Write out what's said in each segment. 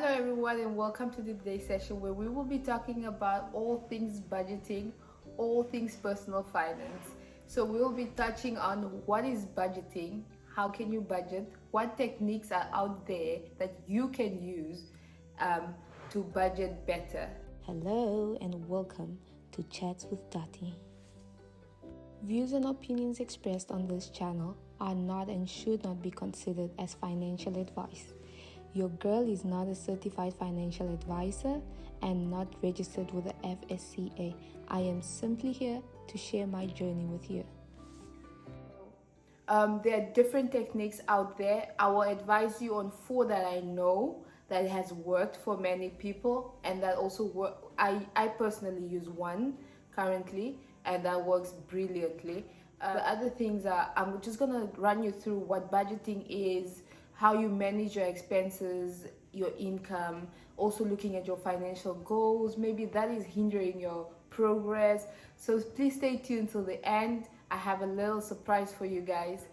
Hello, everyone, and welcome to today's session where we will be talking about all things budgeting, all things personal finance. So, we will be touching on what is budgeting, how can you budget, what techniques are out there that you can use to budget better. Hello and welcome to Chats with Tati. Views and opinions expressed on this channel are not and should not be considered as financial advice. Your girl is not a certified financial advisor and not registered with the FSCA. I am simply here to share my journey with you. There are different techniques out there. I will advise you on 4 that I know that has worked for many people, and that also work. I personally use one currently, and that works brilliantly. The other things are, I'm just gonna run you through what budgeting is, how you manage your expenses, your income, also looking at your financial goals. Maybe that is hindering your progress. So please stay tuned till the end. I have a little surprise for you guys.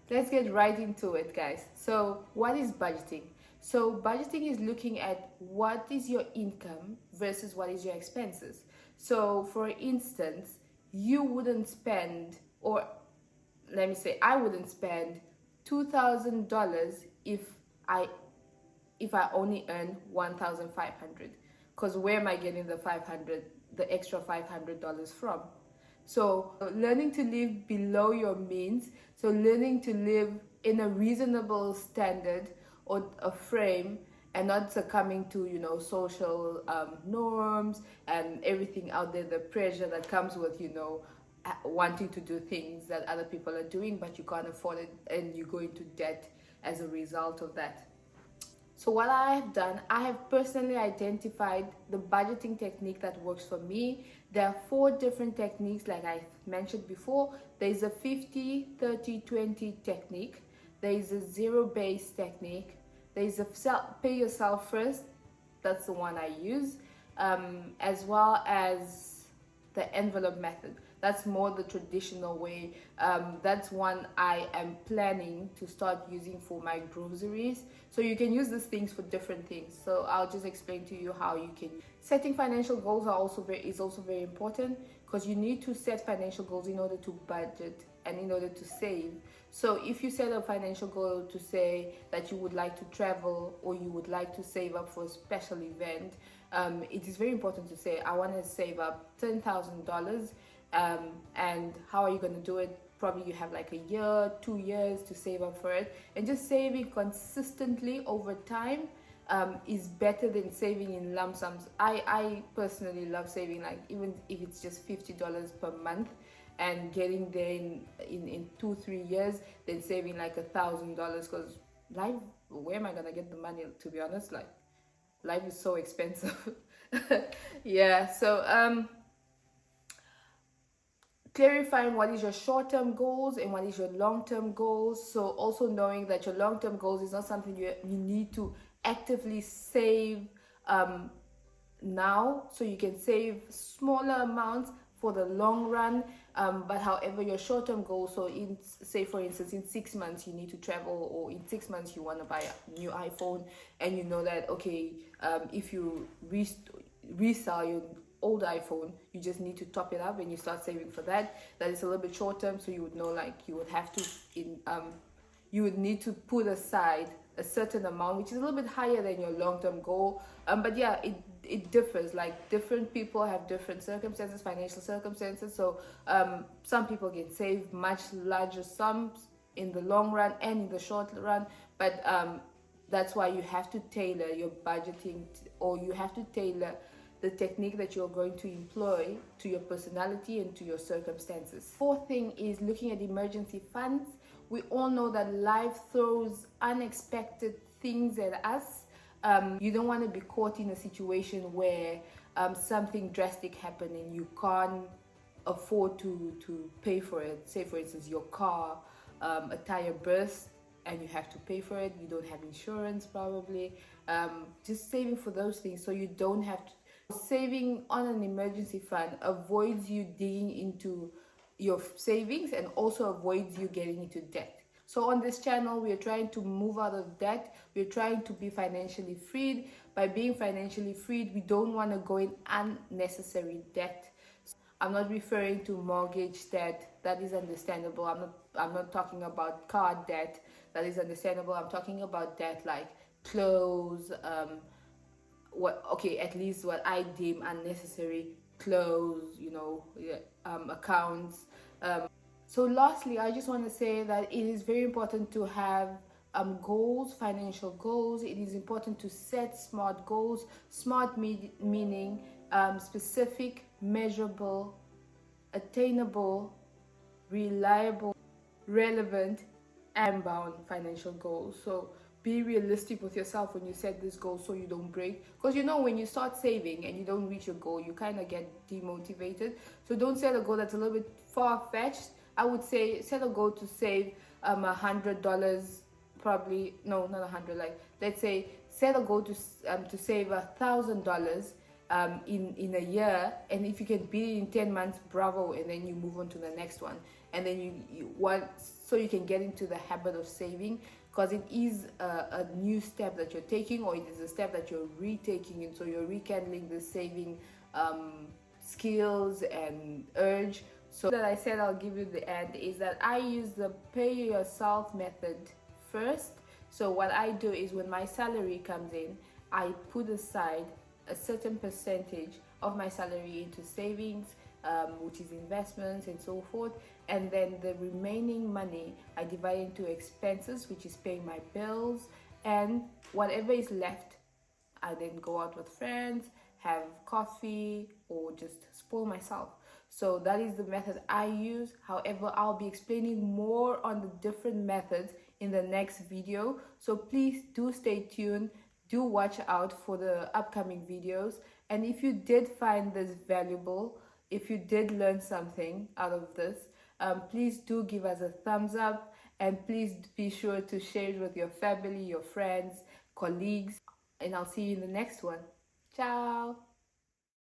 Let's get right into it, guys. So what is budgeting? So budgeting is looking at what is your income versus what is your expenses. So for instance, you wouldn't spend, or let me say, I wouldn't spend $2,000 if I only earn $1,500. Because where am I getting the extra $500 from? So learning to live below your means, so learning to live in a reasonable standard or a frame, and not succumbing to social norms and everything out there, the pressure that comes with wanting to do things that other people are doing, but you can't afford it and you go into debt as a result of that. So what I have done, I have personally identified the budgeting technique that works for me. There are 4 different techniques, like I mentioned before. There's a 50-30-20 technique. There is a zero-based technique. There is a pay yourself first. That's the one I use, as well as the envelope method. That's more the traditional way. That's one I am planning to start using for my groceries. So you can use these things for different things. So I'll just explain to you how you can. Setting financial goals is also very important, because you need to set financial goals in order to budget and in order to save. So if you set a financial goal to say that you would like to travel or you would like to save up for a special event, it is very important to say, I want to save up $10,000. And how are you going to do it? Probably you have like a year, 2 years to save up for it, and just saving consistently over time is better than saving in lump sums. I personally love saving, like even if it's just $50 per month, and getting there in 2-3 years, then saving like $1,000, because life, where am I gonna get the money, to be honest? Like, life is so expensive. So clarifying what is your short-term goals and what is your long-term goals. So also knowing that your long-term goals is not something you need to actively save now, so you can save smaller amounts for the long run, but however your short-term goals, so say for instance in 6 months you need to travel, or in 6 months you want to buy a new iPhone, and you know that if you resell your old iPhone, you just need to top it up and you start saving for that. That is a little bit short term, so you would know, like, you would have to you would need to put aside a certain amount, which is a little bit higher than your long-term goal. But yeah, it differs. Like, different people have different circumstances, financial circumstances. So some people can save much larger sums in the long run and in the short run. But that's why you have to tailor your budgeting, or you have to tailor the technique that you're going to employ to your personality and to your circumstances. 4th thing is looking at emergency funds. We all know that life throws unexpected things at us. You don't want to be caught in a situation where something drastic happened and you can't afford to pay for it. Say for instance, your car, a tire burst and you have to pay for it. You don't have insurance probably. Just saving for those things so you don't have to. Saving on an emergency fund avoids you digging into your savings and also avoids you getting into debt. So on this channel, we are trying to move out of debt. We're trying to be financially freed. By being financially freed, we don't want to go in unnecessary debt. I'm not referring to mortgage debt. That is understandable. I'm not talking about card debt. That is understandable. I'm talking about debt like clothes, what okay, at least what I deem unnecessary clothes, yeah, accounts. So lastly, I just want to say that it is very important to have goals, financial goals. It is important to set smart goals. Smart meaning specific, measurable, attainable, reliable, relevant, and bound financial goals. So be realistic with yourself when you set this goal so you don't break. Because when you start saving and you don't reach your goal, you kind of get demotivated. So don't set a goal that's a little bit far-fetched. I would say set a goal to save $100, probably no, not 100. Like, let's say set a goal to save $1,000 in a year, and if you can beat it in 10 months, bravo, and then you move on to the next one, and then you want, so you can get into the habit of saving, because it is a new step that you're taking, or it is a step that you're retaking, and so you're rekindling the saving skills and urge. So that I said I'll give you the end is that I use the pay yourself method first. So what I do is when my salary comes in, I put aside a certain percentage of my salary into savings, which is investments and so forth, and then the remaining money I divide into expenses, which is paying my bills, and whatever is left I then go out with friends, have coffee, or just spoil myself. So that is the method I use. However, I'll be explaining more on the different methods in the next video. So please do stay tuned. Do watch out for the upcoming videos. And if you did find this valuable, if you did learn something out of this, please do give us a thumbs up, and please be sure to share it with your family, your friends, colleagues, and I'll see you in the next one. Ciao!